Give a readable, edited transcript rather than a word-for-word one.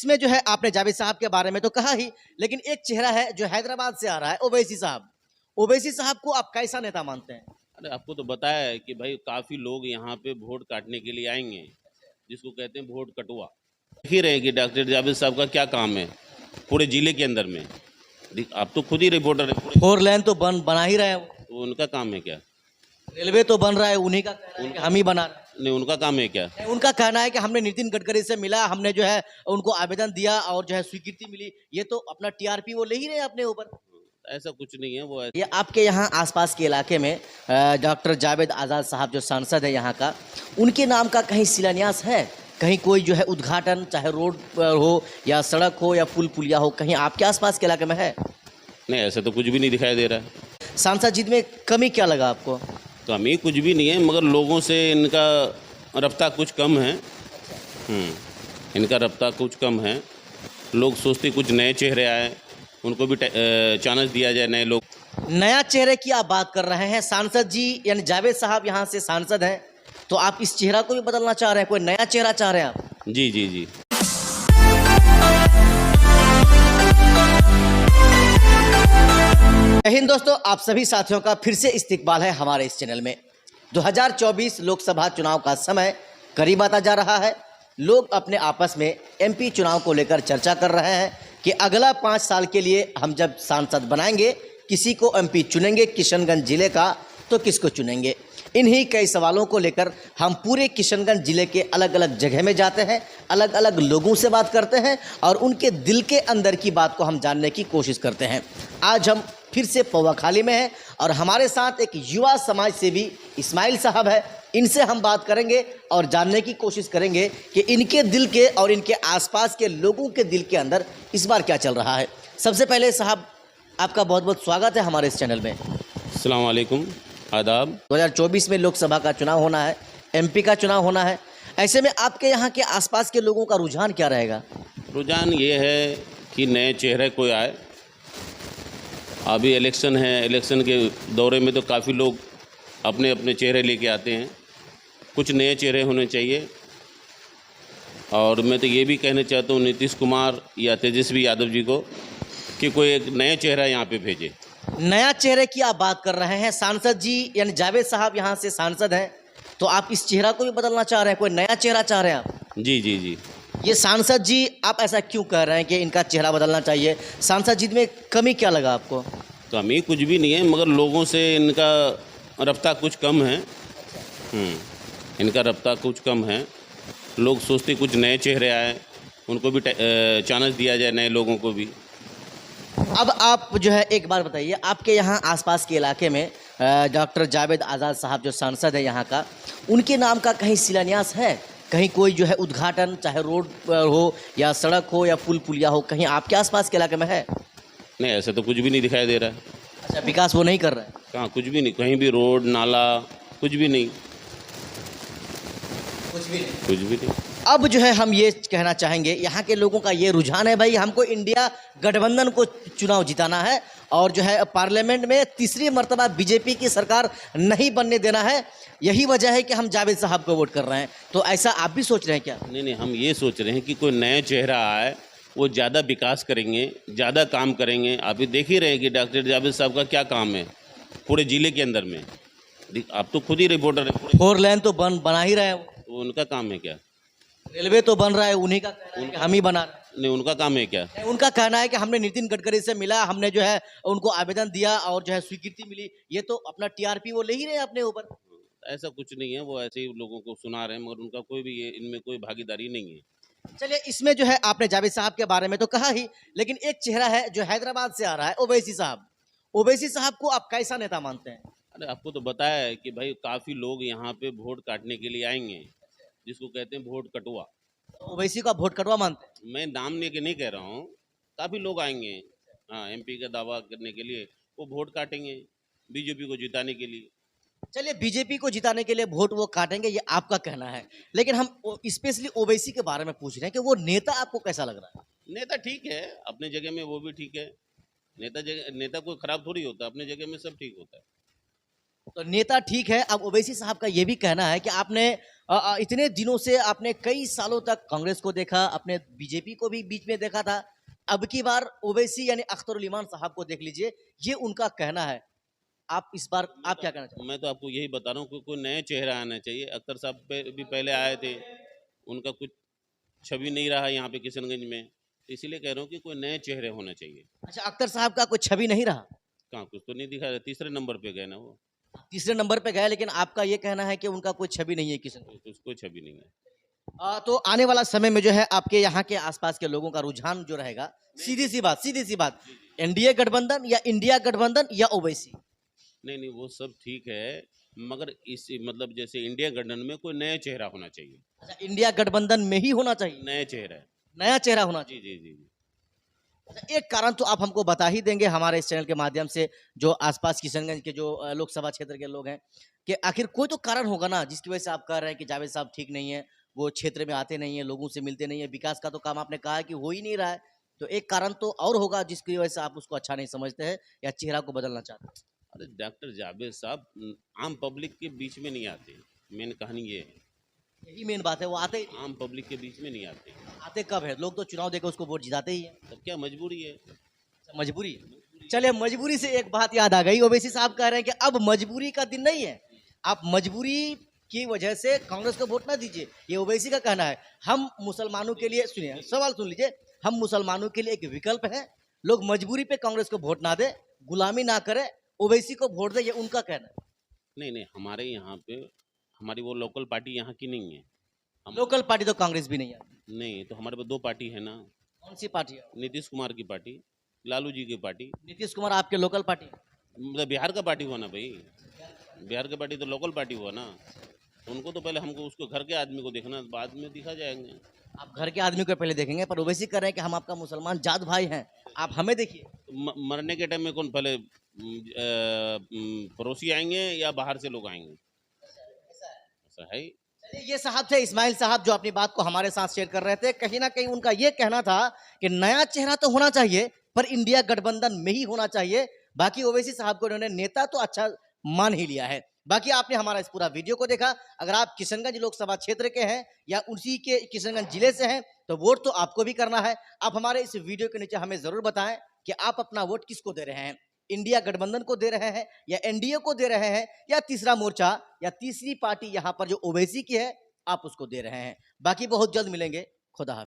इसमें जो है आपने जावेद साहब के बारे में तो कहा ही, लेकिन एक चेहरा है जो हैदराबाद से आ रहा है, ओवैसी साहब। ओवैसी साहब को आप कैसा नेता मानते हैं? अरे आपको तो बताया है कि भाई काफ़ी लोग यहाँ पे वोट काटने के लिए आएंगे, जिसको कहते हैं वोट कटुआ। देख ही रहे हैं कि डॉक्टर जावेद साहब का क्या काम है पूरे जिले के अंदर में। आप तो खुद ही रिपोर्टर है पूरे, 4 लेन तो बना ही रहे हैं वो। तो उनका काम है क्या? रेलवे तो बन रहा है, उन्हीं का कहना है कि हम ही बना रहे हैं। नहीं, उनका काम है क्या? नहीं, उनका कहना है कि हमने नितिन गडकरी से मिला, हमने जो है उनको आवेदन दिया और जो है स्वीकृति मिली। ये तो अपना टीआरपी वो ले ही रहे हैं अपने ऊपर। ऐसा कुछ नहीं है वो ये आपके यहाँ आसपास के इलाके में डॉक्टर जावेद आज़ाद साहब जो सांसद है यहाँ का, उनके नाम का कहीं शिलान्यास है? कहीं कोई जो है उद्घाटन, चाहे रोड हो या सड़क हो या पुल पुलिया हो, कहीं आपके आसपास के इलाके में है? नहीं, ऐसा तो कुछ भी नहीं दिखाई दे रहा है। सांसद जी में कमी क्या लगा आपको? कमी कुछ भी नहीं है, मगर लोगों से इनका रफ्ता कुछ कम है। इनका रफ्ता कुछ कम है। लोग सोचते कुछ नए चेहरे आए, उनको भी चांस दिया जाए, नए लोग। नया चेहरे की आप बात कर रहे हैं, सांसद जी यानी जावेद साहब यहाँ से सांसद हैं, तो आप इस चेहरा को भी बदलना चाह रहे हैं, कोई नया चेहरा चाह रहे हैं आप? जी जी जी। हिंद दोस्तों, आप सभी साथियों का फिर से इस्तकबाल है हमारे इस चैनल में। 2024 लोकसभा चुनाव का समय करीब आता जा रहा है। लोग अपने आपस में एमपी चुनाव को लेकर चर्चा कर रहे हैं कि अगला 5 साल के लिए हम जब सांसद बनाएंगे, किसी को एमपी चुनेंगे किशनगंज जिले का, तो किसको चुनेंगे। इन्हीं कई सवालों को लेकर हम पूरे किशनगंज जिले के अलग अलग जगह में जाते हैं, अलग अलग लोगों से बात करते हैं और उनके दिल के अंदर की बात को हम जानने की कोशिश करते हैं। आज हम फिर से पौवाखाली में हैं और हमारे साथ एक युवा समाज सेवी इस्माइल साहब है। इनसे हम बात करेंगे और जानने की कोशिश करेंगे कि इनके दिल के और इनके आसपास के लोगों के दिल के अंदर इस बार क्या चल रहा है। सबसे पहले साहब, आपका बहुत बहुत स्वागत है हमारे इस चैनल में। अस्सलाम वालेकुम, आदाब। 2024 में लोकसभा का चुनाव होना है, एमपी का चुनाव होना है। ऐसे में आपके यहाँ के आसपास के लोगों का रुझान क्या रहेगा? रुझान ये है कि नए चेहरे कोई आए। अभी इलेक्शन है, इलेक्शन के दौरे में तो काफ़ी लोग अपने अपने चेहरे लेके आते हैं। कुछ नए चेहरे होने चाहिए। और मैं तो ये भी कहना चाहता हूँ नीतीश कुमार या तेजस्वी यादव जी को कि कोई एक नया चेहरा यहाँ पे भेजे। नया चेहरे की आप बात कर रहे हैं, सांसद जी यानी जावेद साहब यहाँ से सांसद हैं, तो आप इस चेहरा को भी बदलना चाह रहे हैं, कोई नया चेहरा चाह रहे हैं आप? जी जी जी। ये सांसद जी, आप ऐसा क्यों कह रहे हैं कि इनका चेहरा बदलना चाहिए? सांसद जी में कमी क्या लगा आपको? कमी कुछ भी नहीं है, मगर लोगों से इनका रफ्ता कुछ कम है। इनका रफ्ता कुछ कम है। लोग सोचते कुछ नए चेहरे आए, उनको भी चांस दिया जाए, नए लोगों को भी। अब आप जो है एक बार बताइए, आपके यहाँ आसपास के इलाके में डॉक्टर जावेद आज़ाद साहब जो सांसद है यहाँ का, उनके नाम का कहीं शिलान्यास है? कहीं कोई जो है उद्घाटन, चाहे रोड हो या सड़क हो या पुल पुलिया हो, कहीं आपके आसपास के इलाके में है? नहीं, ऐसा तो कुछ भी नहीं दिखाई दे रहा है। अच्छा, विकास वो नहीं कर रहे हैं? कहाँ, कुछ भी नहीं, कहीं भी रोड नाला कुछ भी नहीं। कुछ भी नहीं। कुछ भी नहीं। अब जो है हम ये कहना चाहेंगे, यहाँ के लोगों का ये रुझान है, भाई हमको इंडिया गठबंधन को चुनाव जिताना है और जो है पार्लियामेंट में तीसरी मर्तबा बीजेपी की सरकार नहीं बनने देना है। यही वजह है कि हम जावेद साहब को वोट कर रहे हैं। तो ऐसा आप भी सोच रहे हैं क्या? नहीं नहीं, हम ये सोच रहे हैं कि कोई नया चेहरा आए, वो ज़्यादा विकास करेंगे, ज़्यादा काम करेंगे। आप भी देख ही रहे हैं कि डॉक्टर जावेद साहब का क्या काम है पूरे जिले के अंदर में। आप तो खुद ही रिपोर्टर है पूरे, 4 लेन तो बना ही रहे हैं वो। तो उनका काम है क्या? रेलवे तो बन रहा है, उन्हीं का कहना है कि हम ही बना रहे हैं। नहीं, उनका काम है क्या? नहीं, उनका कहना है कि हमने नितिन गडकरी से मिला, हमने जो है उनको आवेदन दिया और जो है स्वीकृति मिली। ये तो अपना टीआरपी वो ले ही रहे हैं अपने ऊपर। ऐसा कुछ नहीं है, वो ऐसे ही लोगों को सुना रहे हैं, मगर उनका कोई भी इनमें कोई भागीदारी नहीं है। चलिए, इसमें जो है आपने जावेद साहब के बारे में तो कहा ही, लेकिन एक चेहरा है जो हैदराबाद से आ रहा है, ओवैसी साहब। ओवैसी साहब को आप कैसा नेता मानते हैं? अरे आपको तो बताया है कि भाई काफ़ी लोग यहाँ पे वोट काटने के लिए आएंगे, जिसको कहते हैं वोट कटुआ। ओवैसी का वोट कटवा मानते हैं? मैं नाम लेके नहीं कह रहा हूँ, काफ़ी लोग आएंगे। हाँ, एमपी का दावा करने के लिए वो वोट काटेंगे बीजेपी को जिताने के लिए। चलिए, बीजेपी को जिताने के लिए वोट वो काटेंगे, ये आपका कहना है, लेकिन हम स्पेशली ओवैसी के बारे में पूछ रहे हैं कि वो नेता आपको कैसा लग रहा है? नेता ठीक है अपने जगह में, वो भी ठीक है। नेता कोई खराब थोड़ी होता, अपने जगह में सब ठीक होता है। तो नेता ठीक है, अब ओवैसी साहब का ये भी कहना है कि आपने इतने दिनों से आपने कई सालों तक कांग्रेस को देखा, अपने बीजेपी को भी बीच में देखा था, अब की बार ओवैसी यानी अख्तरुल इमान साहब को देख लीजिए, ये उनका कहना है। आप इस बार आप क्या कहना चाहते हैं? मैं तो आपको यही बता रहा हूँ कि कोई नए चेहरा आना चाहिए। अख्तर साहब भी पहले आए थे, उनका कुछ छवि नहीं रहा यहाँ पे किशनगंज में, इसीलिए कह रहा हूँ कि कोई नए चेहरे होने चाहिए। अच्छा, अख्तर साहब का कोई छवि नहीं रहा, कहाँ कुछ तो नहीं दिखा रहा, तीसरे नंबर पे गए ना वो, तीसरे नंबर पे गए, लेकिन आपका ये कहना है कि उनका कोई छवि नहीं है किसी तो कोई छवि नहीं है। तो आने वाला समय में जो है आपके यहाँ के आसपास के लोगों का रुझान जो रहेगा, सीधी सी बात, एनडीए गठबंधन या इंडिया गठबंधन या ओवैसी? नहीं वो सब ठीक है, मगर इस मतलब जैसे इंडिया गठबंधन में कोई नया चेहरा होना चाहिए। अच्छा, इंडिया गठबंधन में ही होना चाहिए, नए चेहरा है। नया चेहरा होना चाहिए। जी जी जी जी। अच्छा, एक कारण तो आप हमको बता ही देंगे हमारे इस चैनल के माध्यम से, जो आसपास किशनगंज के जो लोकसभा क्षेत्र के लोग हैं, कि आखिर कोई तो कारण होगा ना जिसकी वजह से आप कह रहे हैं कि जावेद साहब ठीक नहीं है, वो क्षेत्र में आते नहीं है, लोगों से मिलते नहीं है, विकास का तो काम आपने कहा है कि हो ही नहीं रहा है, तो एक कारण तो और होगा जिसकी वजह से आप उसको अच्छा नहीं समझते हैं या चेहरा को बदलना चाहते हैं। अरे डॉक्टर जावेद साहब आम पब्लिक के बीच में नहीं आते, मेन कहानी ये है। यही मेन बात है, वो आते आम पब्लिक के बीच में नहीं आते। आते कब है? लोग तो चुनाव देकर उसको वोट जिताते ही है। तब क्या मजबूरी है? मजबूरी, चलिए मजबूरी से एक बात याद आ गई, ओवैसी साहब कह रहे हैं कि अब मजबूरी का दिन नहीं है, आप मजबूरी की वजह से कांग्रेस को वोट ना दीजिए, ये ओवैसी का कहना है। हम मुसलमानों के लिए, सुनिए सवाल सुन लीजिए, हम मुसलमानों के लिए एक विकल्प है, लोग मजबूरी पे कांग्रेस को वोट ना दे, गुलामी ना करे, ओवैसी को वोट दे, ये उनका कहना है। नहीं हमारे यहाँ पे हमारी वो लोकल पार्टी यहाँ की नहीं है। हम लोकल पार्टी तो कांग्रेस भी नहीं है, नहीं, तो हमारे पास दो पार्टी है ना, कौन सी पार्टी है? नीतीश कुमार की पार्टी, लालू जी की पार्टी। नीतीश कुमार आपके लोकल पार्टी है? मतलब बिहार का पार्टी हुआ ना भाई, बिहार का पार्टी तो लोकल पार्टी हुआ ना। उनको तो पहले हमको उसको घर के आदमी को देखना, बाद में दिखा जाएंगे। आप घर के आदमी को पहले देखेंगे, पर ओवैसी कह रहे हैं कि हम आपका मुसलमान जात भाई हैं, आप हमें देखिए। मरने के टाइम में कौन पहले पड़ोसी आएंगे या बाहर से लोग आएंगे? ऐसा है ही। चलिए, ये साहब थे इस्माइल साहब, जो अपनी बात को हमारे साथ शेयर कर रहे थे। कहीं ना कहीं उनका ये कहना था कि नया चेहरा तो होना चाहिए, पर इंडिया गठबंधन में ही होना चाहिए। बाकी ओवैसी साहब को उन्होंने नेता तो अच्छा मान ही लिया है। बाकी आपने हमारा इस पूरा वीडियो को देखा, अगर आप किशनगंज लोकसभा क्षेत्र के हैं या उसी के किशनगंज जिले से हैं, तो वोट तो आपको भी करना है। आप हमारे इस वीडियो के नीचे हमें जरूर बताएं कि आप अपना वोट किसको दे रहे हैं, इंडिया गठबंधन को दे रहे हैं या एनडीए को दे रहे हैं या तीसरा मोर्चा या तीसरी पार्टी यहाँ पर जो ओवैसी की है, आप उसको दे रहे हैं। बाकी बहुत जल्द मिलेंगे। खुदा हाफिज।